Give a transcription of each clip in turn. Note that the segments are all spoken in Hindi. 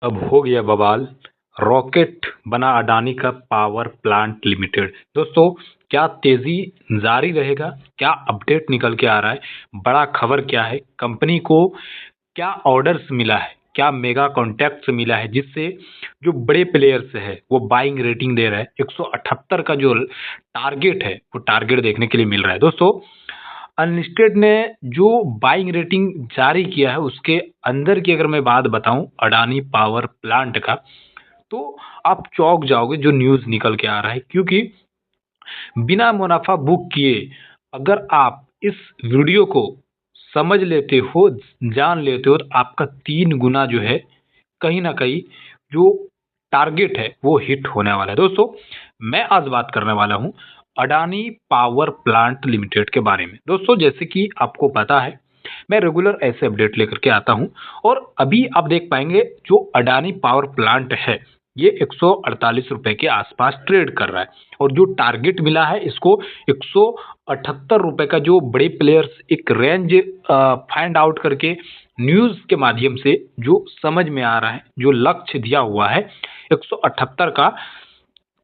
अब हो गया बवाल। रॉकेट बना अडानी का पावर प्लांट लिमिटेड। दोस्तों, क्या तेजी जारी रहेगा? क्या अपडेट निकल के आ रहा है? बड़ा खबर क्या है? कंपनी को क्या ऑर्डर्स मिला है? क्या मेगा कॉन्ट्रैक्ट्स मिला है जिससे जो बड़े प्लेयर्स है वो बाइंग रेटिंग दे रहा है? 178 का जो टारगेट है वो टारगेट देखने के लिए मिल रहा है। दोस्तों, अनलिस्टेड ने जो बाइंग रेटिंग जारी किया है उसके अंदर की अगर मैं बात बताऊं अडानी पावर प्लांट का, तो आप चौंक जाओगे जो न्यूज निकल के आ रहा है। क्योंकि बिना मुनाफा बुक किए अगर आप इस वीडियो को समझ लेते हो, जान लेते हो, तो आपका 3 गुना जो है कहीं ना कहीं जो टारगेट है वो हिट होने वाला है। दोस्तों, मैं आज बात करने वाला हूं अडानी पावर प्लांट लिमिटेड के बारे में। दोस्तों, जैसे कि आपको पता है मैं रेगुलर ऐसे अपडेट लेकर के आता हूं, और अभी आप देख पाएंगे जो अडानी पावर प्लांट है ये 148 रुपए के आसपास ट्रेड कर रहा है, और जो टारगेट मिला है इसको 178 रुपए का, जो बड़े प्लेयर्स एक रेंज फाइंड आउट करके न्यूज के माध्यम से जो समझ में आ रहा है, जो लक्ष्य दिया हुआ है 178 का,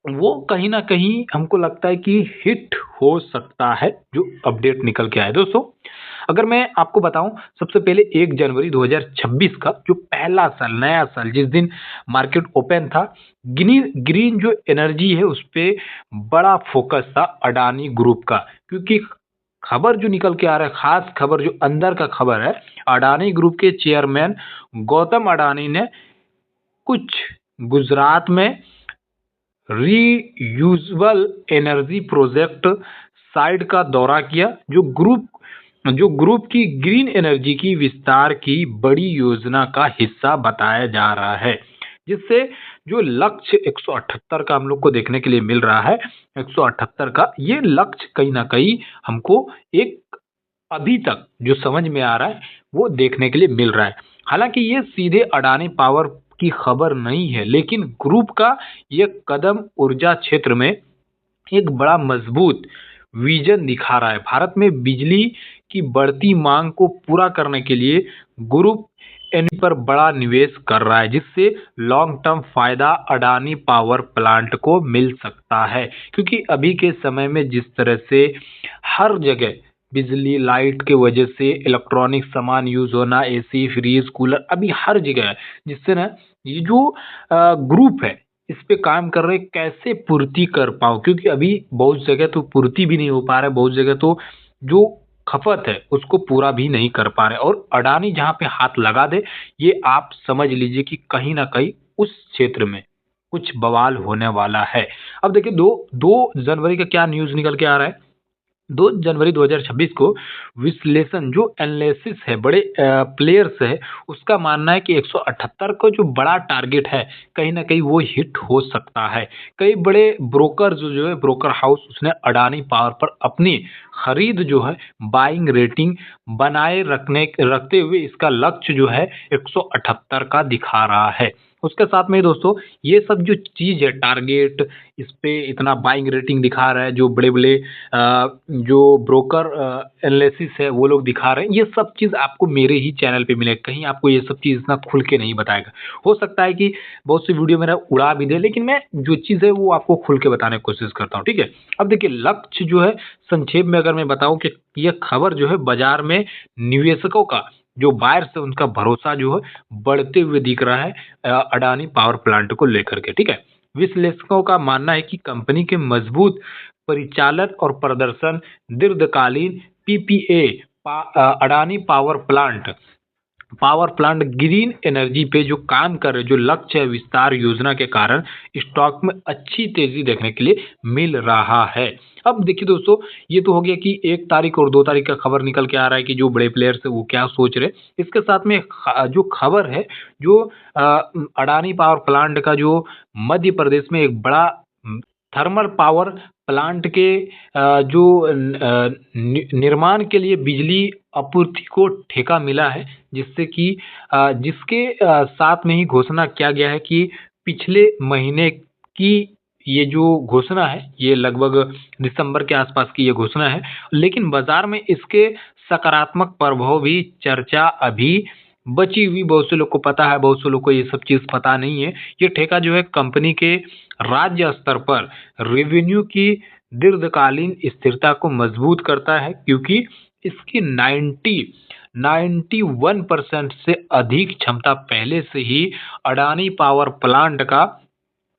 वो कहीं ना कहीं हमको लगता है कि हिट हो सकता है, जो अपडेट निकल के आए। दोस्तों, अगर मैं आपको बताऊं, सबसे पहले 1 जनवरी 2026 का जो पहला साल, नया साल, जिस दिन मार्केट ओपन था, ग्रीन जो एनर्जी है उस पे बड़ा फोकस था अडानी ग्रुप का। क्योंकि खबर जो निकल के आ रहा है, खास खबर जो अंदर का खबर है, अडानी ग्रुप के चेयरमैन गौतम अडानी ने कुछ गुजरात में रीयूजेबल एनर्जी प्रोजेक्ट साइट का दौरा किया, जो ग्रुप की ग्रीन एनर्जी की विस्तार की बड़ी योजना का हिस्सा बताया जा रहा है, जिससे जो लक्ष्य 178 का हम लोग को देखने के लिए मिल रहा है, 178 का ये लक्ष्य कहीं ना कहीं हमको एक अभी तक जो समझ में आ रहा है वो देखने के लिए मिल रहा है। हालांकि ये सीधे अडानी पावर की खबर नहीं है, लेकिन ग्रुप का ये कदम ऊर्जा क्षेत्र में एक बड़ा मजबूत विजन दिखा रहा है। भारत में बिजली की बढ़ती मांग को पूरा करने के लिए ग्रुप एनर्जी पर बड़ा निवेश कर रहा है, जिससे लॉन्ग टर्म फायदा अडानी पावर प्लांट को मिल सकता है। क्योंकि अभी के समय में जिस तरह से हर जगह बिजली लाइट के वजह से इलेक्ट्रॉनिक सामान यूज होना, एसी फ्रीज कूलर अभी हर जगह है, जिससे ना ये जो ग्रुप है इस पे काम कर रहे कैसे पूर्ति कर पाओ। क्योंकि अभी बहुत जगह तो पूर्ति भी नहीं हो पा रहा है, बहुत जगह तो जो खपत है उसको पूरा भी नहीं कर पा रहे, और अडानी जहां पे हाथ लगा दे, ये आप समझ लीजिए कि कहीं ना कहीं उस क्षेत्र में कुछ बवाल होने वाला है। अब देखिए, दो दो जनवरी का क्या न्यूज निकल के आ रहा है। 2 जनवरी 2026 को विश्लेषण जो एनालिसिस है, बड़े प्लेयर्स है, उसका मानना है कि 178 का जो बड़ा टारगेट है कहीं ना कहीं वो हिट हो सकता है। कई बड़े ब्रोकर जो है ब्रोकर हाउस, उसने अडानी पावर पर अपनी खरीद जो है बाइंग रेटिंग बनाए रखते हुए इसका लक्ष्य जो है 178 का दिखा रहा है। उसके साथ में दोस्तों, ये सब जो चीज है टारगेट, इस पे इतना बाइंग रेटिंग दिखा रहा है, जो बड़े बड़े जो ब्रोकर एनालिसिस है वो लोग दिखा रहे हैं, ये सब चीज़ आपको मेरे ही चैनल पे मिलेगा। कहीं आपको ये सब चीज़ इतना खुल के नहीं बताएगा। हो सकता है कि बहुत सी वीडियो मेरा उड़ा भी दे, लेकिन मैं जो चीज़ है वो आपको खुल के बताने की कोशिश करता हूँ, ठीक है। अब देखिए, लक्ष्य जो है संक्षेप में अगर मैं बताऊं कि यह खबर जो है बाजार में निवेशकों का, जो बायर्स है उनका भरोसा जो है बढ़ते हुए दिख रहा है अडानी पावर प्लांट को लेकर के, ठीक है। विश्लेषकों का मानना है कि कंपनी के मजबूत परिचालन और प्रदर्शन दीर्घकालीन PPA Adani power plant green energy पे जो काम कर रहे, जो लक्ष्य है विस्तार योजना के कारण स्टॉक में अच्छी तेजी देखने के लिए मिल रहा है। अब देखिए दोस्तों, ये तो हो गया कि 1 तारीख और 2 तारीख का खबर निकल के आ रहा है कि जो बड़े प्लेयर्स है वो क्या सोच रहे। इसके साथ में जो खबर है, जो अडानी पावर प्लांट का जो मध्य प्रदेश में एक बड़ा थर्मल पावर प्लांट के जो निर्माण के लिए बिजली आपूर्ति को ठेका मिला है, जिससे कि जिसके साथ में ही घोषणा किया गया है कि पिछले महीने की ये जो घोषणा है, ये लगभग दिसंबर के आसपास की ये घोषणा है, लेकिन बाजार में इसके सकारात्मक प्रभाव भी चर्चा अभी बची हुई बहुत से लोग को पता है, बहुत से लोग को ये सब चीज़ पता नहीं है। ये ठेका जो है कंपनी के राज्य स्तर पर रेवेन्यू की दीर्घकालीन स्थिरता को मजबूत करता है, क्योंकि इसकी 91% से अधिक क्षमता पहले से ही अडानी पावर प्लांट का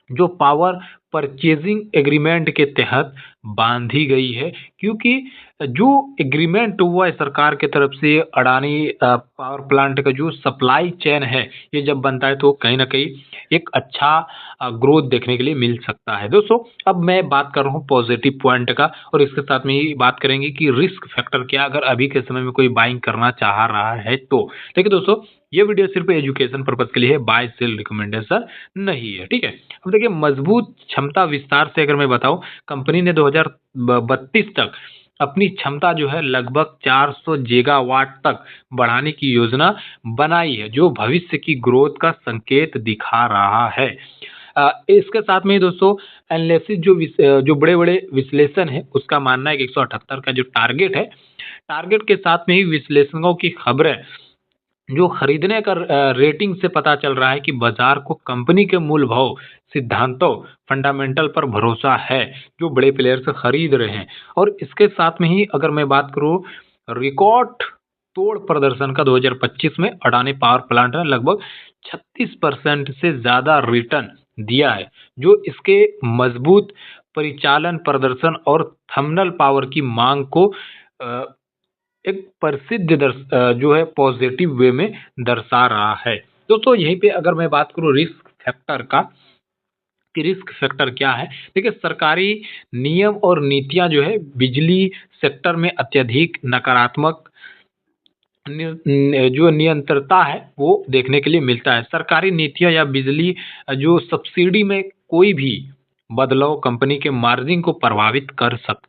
जो पावर परचेजिंग एग्रीमेंट के तहत बांधी गई है, क्योंकि जो एग्रीमेंट हुआ है सरकार की तरफ से अडानी पावर प्लांट का जो सप्लाई चेन है, ये जब बनता है तो कहीं ना कहीं एक अच्छा ग्रोथ देखने के लिए मिल सकता है। दोस्तों, अब मैं बात कर रहा हूँ पॉजिटिव पॉइंट का, और इसके साथ में ही बात करेंगे कि रिस्क फैक्टर क्या अगर अभी के समय में कोई बाइंग करना चाह रहा है तो। देखिए दोस्तों, ये वीडियो सिर्फ एजुकेशन पर्पज के लिए है, बाय सेल रिकमेंडेशन नहीं है, ठीक है। अब देखिए, मजबूत क्षमता विस्तार से अगर मैं बताऊं, कंपनी ने 2032 तक अपनी क्षमता जो है लगभग 400 गीगावाट तक बढ़ाने की योजना बनाई है, जो भविष्य की ग्रोथ का संकेत दिखा रहा है। इसके साथ में ही दोस्तों, एनालिसिस जो बड़े बड़े विश्लेषण है उसका मानना है कि 178 का जो टारगेट है, टारगेट के साथ में ही विश्लेषकों की खबरें जो खरीदने का रेटिंग से पता चल रहा है कि बाजार को कंपनी के मूल भाव सिद्धांतों फंडामेंटल पर भरोसा है, जो बड़े प्लेयर से खरीद रहे हैं। और इसके साथ में ही अगर मैं बात करूं, रिकॉर्ड तोड़ प्रदर्शन का 2025 में अडानी पावर प्लांट ने लगभग 36% से ज्यादा रिटर्न दिया है, जो इसके मजबूत परिचालन प्रदर्शन और थर्मल पावर की मांग को अ, एक जो है पॉजिटिव वे में दर्शा रहा है। दोस्तों, यहीं पे अगर मैं बात करूं रिस्क फैक्टर का, कि रिस्क फैक्टर क्या है, देखिए सरकारी नियम और नीतियां जो है बिजली सेक्टर में अत्यधिक नकारात्मक जो नियंत्रता है वो देखने के लिए मिलता है। सरकारी नीतियां या बिजली जो सब्सिडी में कोई भी बदलाव कंपनी के मार्जिन को प्रभावित कर सकता